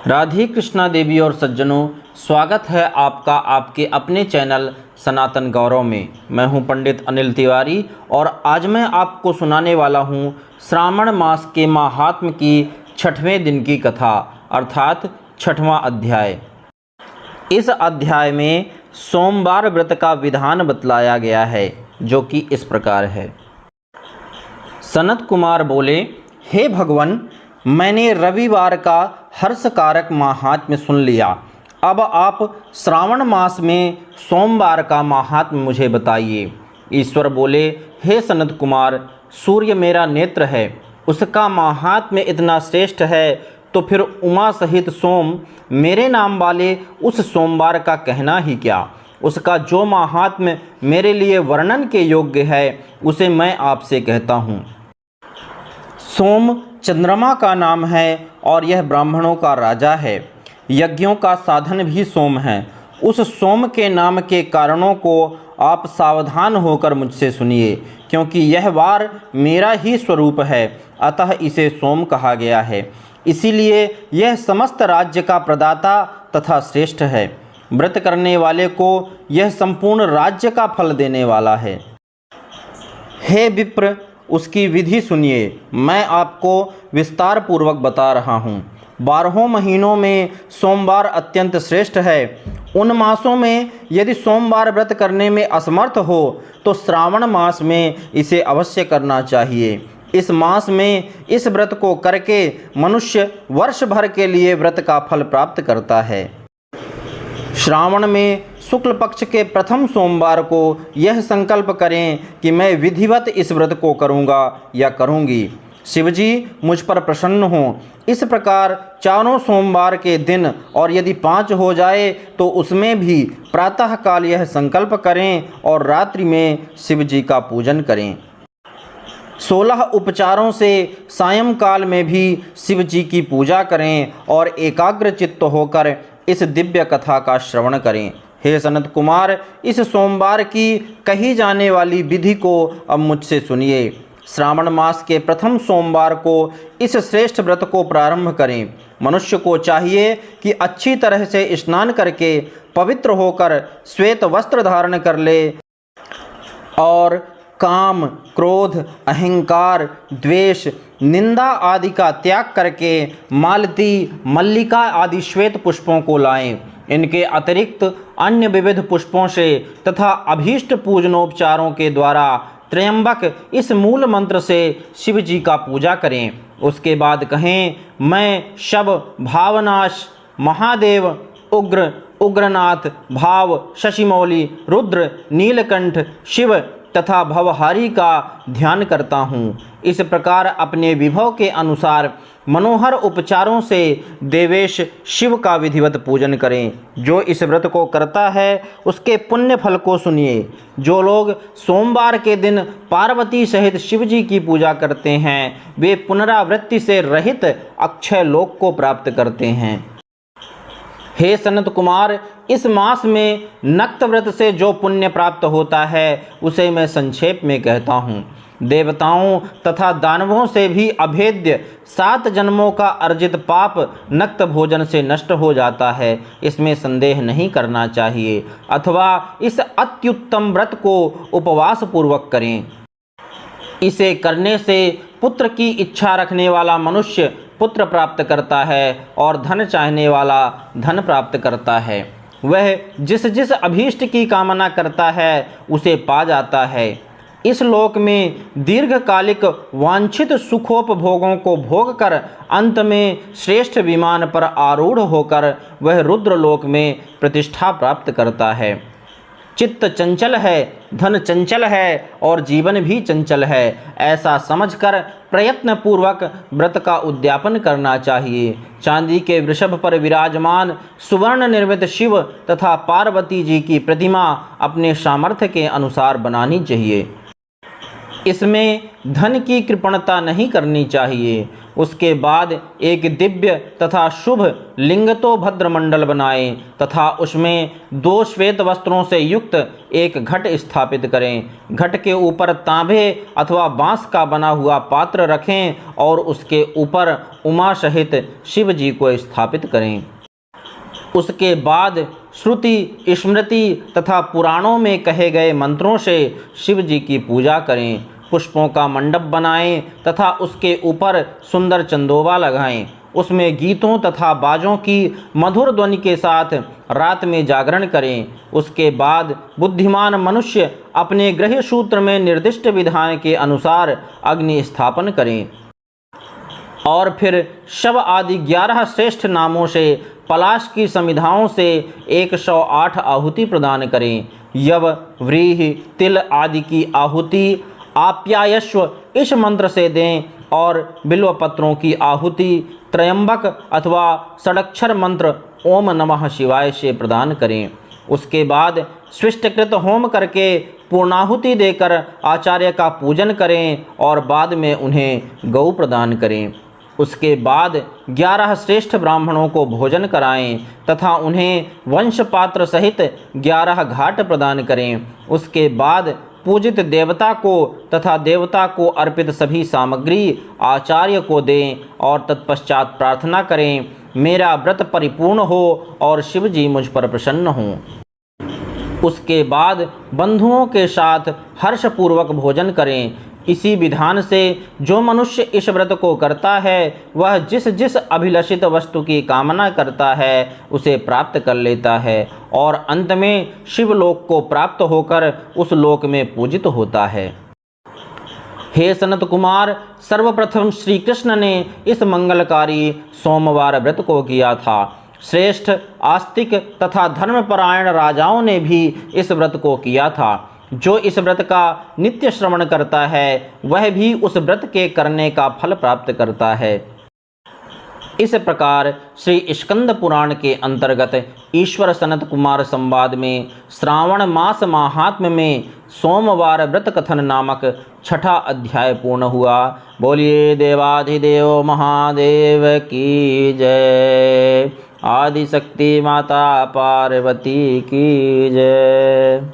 राधे कृष्णा देवी और सज्जनों, स्वागत है आपका आपके अपने चैनल सनातन गौरव में। मैं हूं पंडित अनिल तिवारी और आज मैं आपको सुनाने वाला हूं श्रावण मास के महात्म्य की 6वें दिन की कथा अर्थात 6वां अध्याय। इस अध्याय में सोमवार व्रत का विधान बतलाया गया है, जो कि इस प्रकार है। सनत कुमार बोले, हे भगवान, मैंने रविवार का हर्षकारक महात्म्य सुन लिया। अब आप श्रावण मास में सोमवार का महात्म्य मुझे बताइए। ईश्वर बोले, हे सनत कुमार, सूर्य मेरा नेत्र है, उसका महात्म्य इतना श्रेष्ठ है, तो फिर उमा सहित सोम मेरे नाम वाले उस सोमवार का कहना ही क्या। उसका जो महात्म्य मेरे लिए वर्णन के योग्य है, उसे मैं आपसे कहता हूँ। सोम चंद्रमा का नाम है और यह ब्राह्मणों का राजा है। यज्ञों का साधन भी सोम है। उस सोम के नाम के कारणों को आप सावधान होकर मुझसे सुनिए, क्योंकि यह वार मेरा ही स्वरूप है, अतः इसे सोम कहा गया है। इसीलिए यह समस्त राज्य का प्रदाता तथा श्रेष्ठ है। व्रत करने वाले को यह संपूर्ण राज्य का फल देने वाला है। हे विप्र, उसकी विधि सुनिए। मैं आपको विस्तार पूर्वक बता रहा हूँ। 12 महीनों में सोमवार अत्यंत श्रेष्ठ है। उन मासों में यदि सोमवार व्रत करने में असमर्थ हो तो श्रावण मास में इसे अवश्य करना चाहिए। इस मास में इस व्रत को करके मनुष्य वर्ष भर के लिए व्रत का फल प्राप्त करता है। श्रावण में शुक्ल पक्ष के प्रथम सोमवार को यह संकल्प करें कि मैं विधिवत इस व्रत को करूंगा या करूंगी। शिवजी मुझ पर प्रसन्न हों। इस प्रकार चारों सोमवार के दिन और यदि 5 हो जाए तो उसमें भी प्रातःकाल यह संकल्प करें और रात्रि में शिवजी का पूजन करें। 16 उपचारों से सायंकाल में भी शिवजी की पूजा करें और एकाग्र चित्त होकर इस दिव्य कथा का श्रवण करें। हे सनत कुमार, इस सोमवार की कही जाने वाली विधि को अब मुझसे सुनिए। श्रावण मास के प्रथम सोमवार को इस श्रेष्ठ व्रत को प्रारंभ करें। मनुष्य को चाहिए कि अच्छी तरह से स्नान करके पवित्र होकर श्वेत वस्त्र धारण कर ले और काम, क्रोध, अहंकार, द्वेष, निंदा आदि का त्याग करके मालती, मल्लिका आदि श्वेत पुष्पों को लाएं। इनके अतिरिक्त अन्य विविध पुष्पों से तथा अभीष्ट पूजनोपचारों के द्वारा त्र्यंबक इस मूल मंत्र से शिव जी का पूजा करें। उसके बाद कहें, मैं शव, भावनाश, महादेव, उग्र, उग्रनाथ, भाव, शशिमौली, रुद्र, नीलकंठ, शिव तथा भवहारी का ध्यान करता हूँ। इस प्रकार अपने विभव के अनुसार मनोहर उपचारों से देवेश शिव का विधिवत पूजन करें। जो इस व्रत को करता है उसके पुण्य फल को सुनिए। जो लोग सोमवार के दिन पार्वती सहित शिव जी की पूजा करते हैं, वे पुनरावृत्ति से रहित अक्षय लोक को प्राप्त करते हैं। हे सनत कुमार, इस मास में नक्त व्रत से जो पुण्य प्राप्त होता है उसे मैं संक्षेप में कहता हूँ। देवताओं तथा दानवों से भी अभेद्य 7 जन्मों का अर्जित पाप नक्त भोजन से नष्ट हो जाता है, इसमें संदेह नहीं करना चाहिए। अथवा इस अत्युत्तम व्रत को उपवास पूर्वक करें। इसे करने से पुत्र की इच्छा रखने वाला मनुष्य पुत्र प्राप्त करता है और धन चाहने वाला धन प्राप्त करता है। वह जिस जिस अभीष्ट की कामना करता है उसे पा जाता है। इस लोक में दीर्घकालिक वांछित सुखोपभोगों को भोग कर अंत में श्रेष्ठ विमान पर आरूढ़ होकर वह रुद्र लोक में प्रतिष्ठा प्राप्त करता है। चित्त चंचल है, धन चंचल है और जीवन भी चंचल है, ऐसा समझकर प्रयत्न पूर्वक व्रत का उद्यापन करना चाहिए। चांदी के वृषभ पर विराजमान सुवर्ण निर्मित शिव तथा पार्वती जी की प्रतिमा अपने सामर्थ्य के अनुसार बनानी चाहिए। इसमें धन की कृपणता नहीं करनी चाहिए। उसके बाद एक दिव्य तथा शुभ लिंगतोभद्र मंडल बनाएं तथा उसमें 2 श्वेत वस्त्रों से युक्त एक घट स्थापित करें। घट के ऊपर तांबे अथवा बांस का बना हुआ पात्र रखें और उसके ऊपर उमा सहित शिव जी को स्थापित करें। उसके बाद श्रुति, स्मृति तथा पुराणों में कहे गए मंत्रों से शिव जी की पूजा करें। पुष्पों का मंडप बनाएं तथा उसके ऊपर सुंदर चंदोबा लगाएं। उसमें गीतों तथा बाजों की मधुर ध्वनि के साथ रात में जागरण करें। उसके बाद बुद्धिमान मनुष्य अपने गृह सूत्र में निर्दिष्ट विधान के अनुसार अग्नि स्थापन करें और फिर शव आदि 11 श्रेष्ठ नामों से पलाश की समिधाओं से 108 आहुति प्रदान करें। यव, व्रीहि, तिल आदि की आहुति आप्यायस्व इस मंत्र से दें और बिल्व पत्रों की आहुति त्रयंबक अथवा षडक्षर मंत्र ओम नमः शिवाय से प्रदान करें। उसके बाद स्विष्टकृत होम करके पूर्णाहुति देकर आचार्य का पूजन करें और बाद में उन्हें गौ प्रदान करें। उसके बाद 11 श्रेष्ठ ब्राह्मणों को भोजन कराएं तथा उन्हें वंश पात्र सहित 11 घाट प्रदान करें। उसके बाद पूजित देवता को तथा देवता को अर्पित सभी सामग्री आचार्य को दें और तत्पश्चात प्रार्थना करें, मेरा व्रत परिपूर्ण हो और शिव जी मुझ पर प्रसन्न हों। उसके बाद बंधुओं के साथ हर्षपूर्वक भोजन करें। इसी विधान से जो मनुष्य इस व्रत को करता है वह जिस जिस अभिलषित वस्तु की कामना करता है उसे प्राप्त कर लेता है और अंत में शिवलोक को प्राप्त होकर उस लोक में पूजित होता है। हे सनत कुमार, सर्वप्रथम श्री कृष्ण ने इस मंगलकारी सोमवार व्रत को किया था। श्रेष्ठ आस्तिक तथा धर्मपरायण राजाओं ने भी इस व्रत को किया था। जो इस व्रत का नित्य श्रवण करता है वह भी उस व्रत के करने का फल प्राप्त करता है। इस प्रकार श्री स्कंद पुराण के अंतर्गत ईश्वर सनत कुमार संवाद में श्रावण मास महात्म्य में सोमवार व्रत कथन नामक 6ठा अध्याय पूर्ण हुआ। बोलिए देवाधिदेव महादेव की जय। आदिशक्ति माता पार्वती की जय।